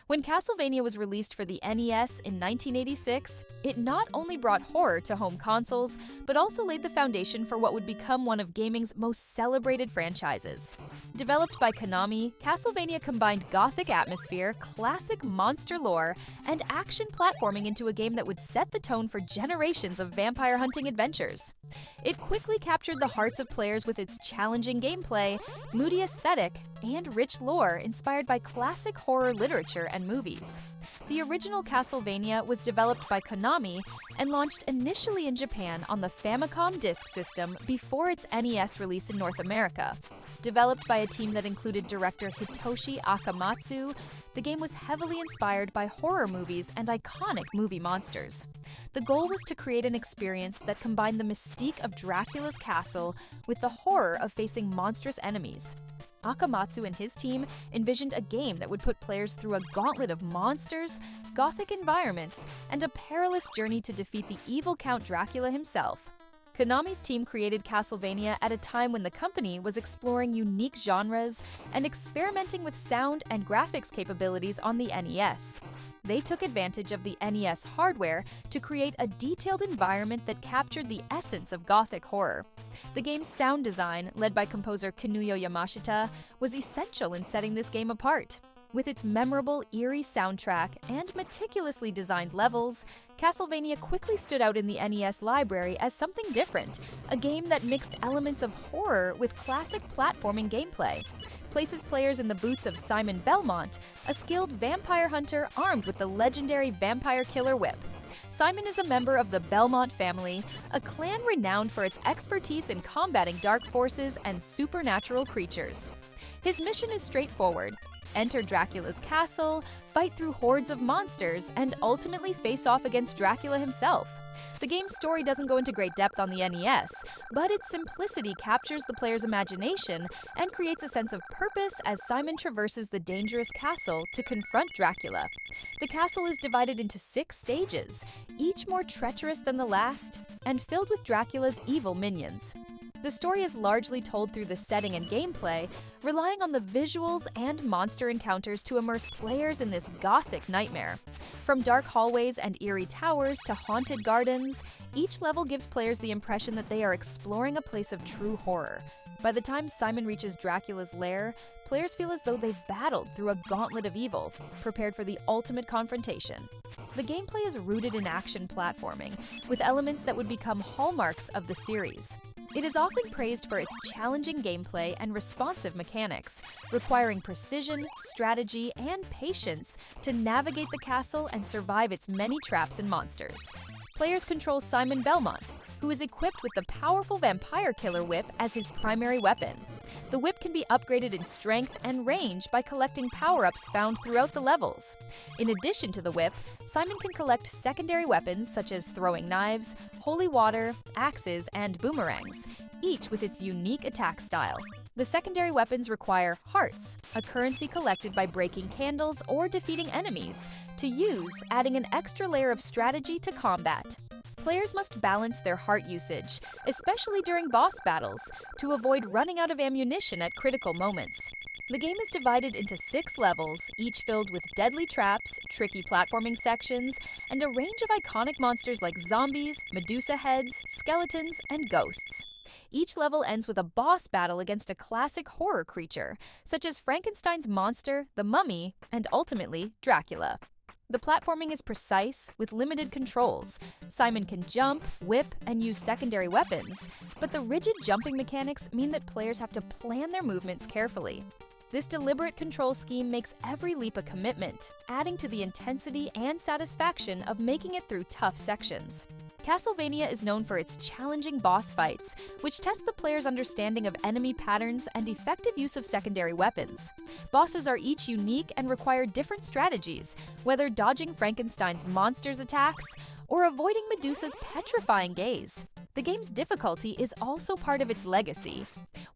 When Castlevania was released for the NES in 1986, it not only brought horror to home consoles, but also laid the foundation for what would become one of gaming's most celebrated franchises. Developed by Konami, Castlevania combined Gothic atmosphere, classic monster lore, and action platforming into a game that would set the tone for generations of vampire hunting adventures. It quickly captured the hearts of players with its challenging gameplay, moody aesthetic, and rich lore inspired by classic horror literature and movies. The original Castlevania was developed by Konami and launched initially in Japan on the Famicom Disk System before its NES release in North America. Developed by a team that included director Hitoshi Akamatsu, the game was heavily inspired by horror movies and iconic movie monsters. The goal was to create an experience that combined the mystique of Dracula's castle with the horror of facing monstrous enemies. Akamatsu and his team envisioned a game that would put players through a gauntlet of monsters, Gothic environments, and a perilous journey to defeat the evil Count Dracula himself. Konami's team created Castlevania at a time when the company was exploring unique genres and experimenting with sound and graphics capabilities on the NES. They took advantage of the NES hardware to create a detailed environment that captured the essence of Gothic horror. The game's sound design, led by composer Kinuyo Yamashita, was essential in setting this game apart. With its memorable, eerie soundtrack and meticulously designed levels, Castlevania quickly stood out in the NES library as something different, a game that mixed elements of horror with classic platforming gameplay. Places players in the boots of Simon Belmont, a skilled vampire hunter armed with the legendary vampire killer whip. Simon is a member of the Belmont family, a clan renowned for its expertise in combating dark forces and supernatural creatures. His mission is straightforward: enter Dracula's castle, fight through hordes of monsters, and ultimately face off against Dracula himself. The game's story doesn't go into great depth on the NES, but its simplicity captures the player's imagination and creates a sense of purpose as Simon traverses the dangerous castle to confront Dracula. The castle is divided into 6 stages, each more treacherous than the last, and filled with Dracula's evil minions. The story is largely told through the setting and gameplay, relying on the visuals and monster encounters to immerse players in this Gothic nightmare. From dark hallways and eerie towers to haunted gardens, each level gives players the impression that they are exploring a place of true horror. By the time Simon reaches Dracula's lair, players feel as though they've battled through a gauntlet of evil, prepared for the ultimate confrontation. The gameplay is rooted in action platforming, with elements that would become hallmarks of the series. It is often praised for its challenging gameplay and responsive mechanics, requiring precision, strategy, and patience to navigate the castle and survive its many traps and monsters. Players control Simon Belmont, who is equipped with the powerful vampire killer whip as his primary weapon. The whip can be upgraded in strength and range by collecting power-ups found throughout the levels. In addition to the whip, Simon can collect secondary weapons such as throwing knives, holy water, axes, and boomerangs, each with its unique attack style. The secondary weapons require hearts, a currency collected by breaking candles or defeating enemies, to use, adding an extra layer of strategy to combat. Players must balance their heart usage, especially during boss battles, to avoid running out of ammunition at critical moments. The game is divided into 6 levels, each filled with deadly traps, tricky platforming sections, and a range of iconic monsters like zombies, Medusa heads, skeletons, and ghosts. Each level ends with a boss battle against a classic horror creature, such as Frankenstein's monster, the mummy, and ultimately, Dracula. The platforming is precise, with limited controls. Simon can jump, whip, and use secondary weapons, but the rigid jumping mechanics mean that players have to plan their movements carefully. This deliberate control scheme makes every leap a commitment, adding to the intensity and satisfaction of making it through tough sections. Castlevania is known for its challenging boss fights, which test the player's understanding of enemy patterns and effective use of secondary weapons. Bosses are each unique and require different strategies, whether dodging Frankenstein's monster's attacks or avoiding Medusa's petrifying gaze. The game's difficulty is also part of its legacy.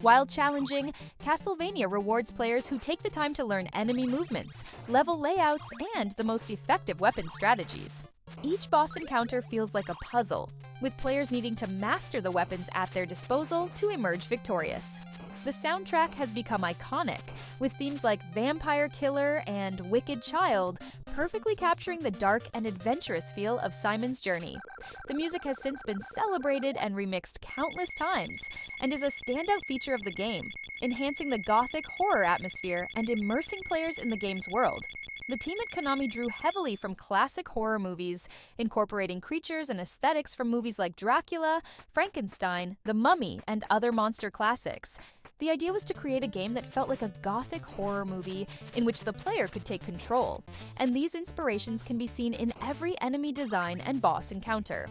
While challenging, Castlevania rewards players who take the time to learn enemy movements, level layouts, and the most effective weapon strategies. Each boss encounter feels like a puzzle, with players needing to master the weapons at their disposal to emerge victorious. The soundtrack has become iconic, with themes like Vampire Killer and Wicked Child perfectly capturing the dark and adventurous feel of Simon's journey. The music has since been celebrated and remixed countless times, and is a standout feature of the game, enhancing the Gothic horror atmosphere and immersing players in the game's world. The team at Konami drew heavily from classic horror movies, incorporating creatures and aesthetics from movies like Dracula, Frankenstein, The Mummy, and other monster classics. The idea was to create a game that felt like a Gothic horror movie in which the player could take control, and these inspirations can be seen in every enemy design and boss encounter.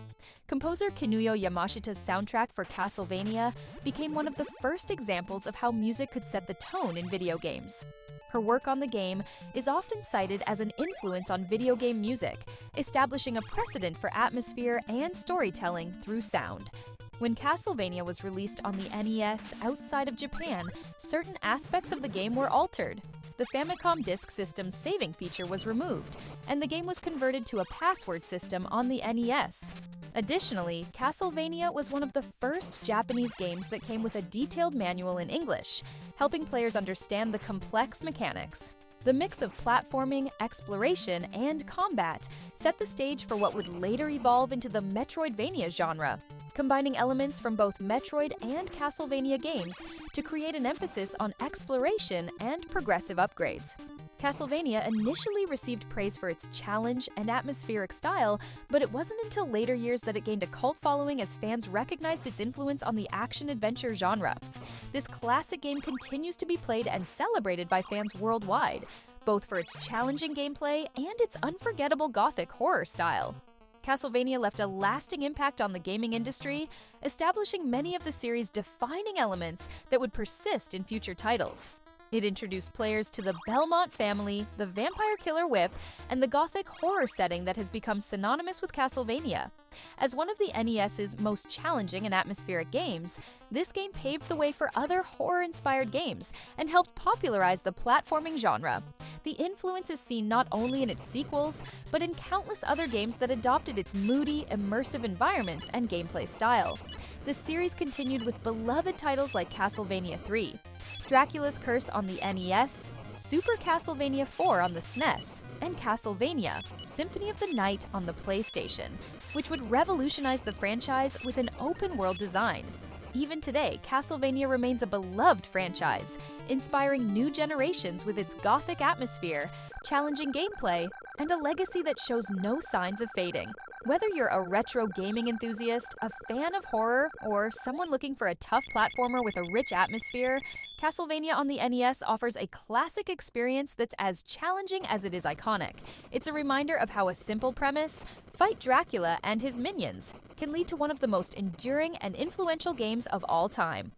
Composer Kinuyo Yamashita's soundtrack for Castlevania became one of the first examples of how music could set the tone in video games. Her work on the game is often cited as an influence on video game music, establishing a precedent for atmosphere and storytelling through sound. When Castlevania was released on the NES outside of Japan, certain aspects of the game were altered. The Famicom Disk System's saving feature was removed, and the game was converted to a password system on the NES. Additionally, Castlevania was one of the first Japanese games that came with a detailed manual in English, helping players understand the complex mechanics. The mix of platforming, exploration, and combat set the stage for what would later evolve into the Metroidvania genre, combining elements from both Metroid and Castlevania games to create an emphasis on exploration and progressive upgrades. Castlevania initially received praise for its challenge and atmospheric style, but it wasn't until later years that it gained a cult following as fans recognized its influence on the action-adventure genre. This classic game continues to be played and celebrated by fans worldwide, both for its challenging gameplay and its unforgettable Gothic horror style. Castlevania left a lasting impact on the gaming industry, establishing many of the series' defining elements that would persist in future titles. It introduced players to the Belmont family, the Vampire Killer Whip, and the Gothic horror setting that has become synonymous with Castlevania. As one of the NES's most challenging and atmospheric games, this game paved the way for other horror-inspired games and helped popularize the platforming genre. The influence is seen not only in its sequels, but in countless other games that adopted its moody, immersive environments and gameplay style. The series continued with beloved titles like Castlevania 3, Dracula's Curse on the NES, Super Castlevania 4 on the SNES, and Castlevania: Symphony of the Night on the PlayStation, which would revolutionize the franchise with an open-world design. Even today, Castlevania remains a beloved franchise, inspiring new generations with its Gothic atmosphere, challenging gameplay, and a legacy that shows no signs of fading. Whether you're a retro gaming enthusiast, a fan of horror, or someone looking for a tough platformer with a rich atmosphere, Castlevania on the NES offers a classic experience that's as challenging as it is iconic. It's a reminder of how a simple premise, fight Dracula and his minions, can lead to one of the most enduring and influential games of all time.